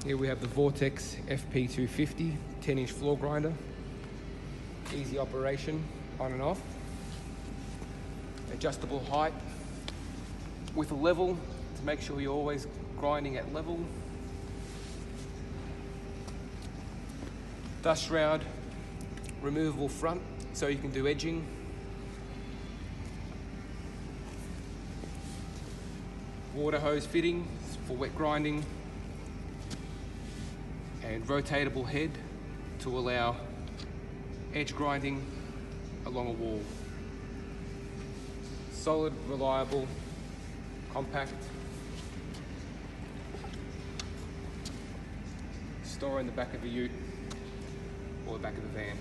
Here we have the Vortex FP250 10-inch floor grinder. Easy operation, on and off. Adjustable height with a level to make sure you're always grinding at level. Dust shroud, removable front so you can do edging. Water hose fitting for wet grinding. And rotatable head to allow edge grinding along a wall. Solid, reliable, compact. Store in the back of a ute or the back of the van.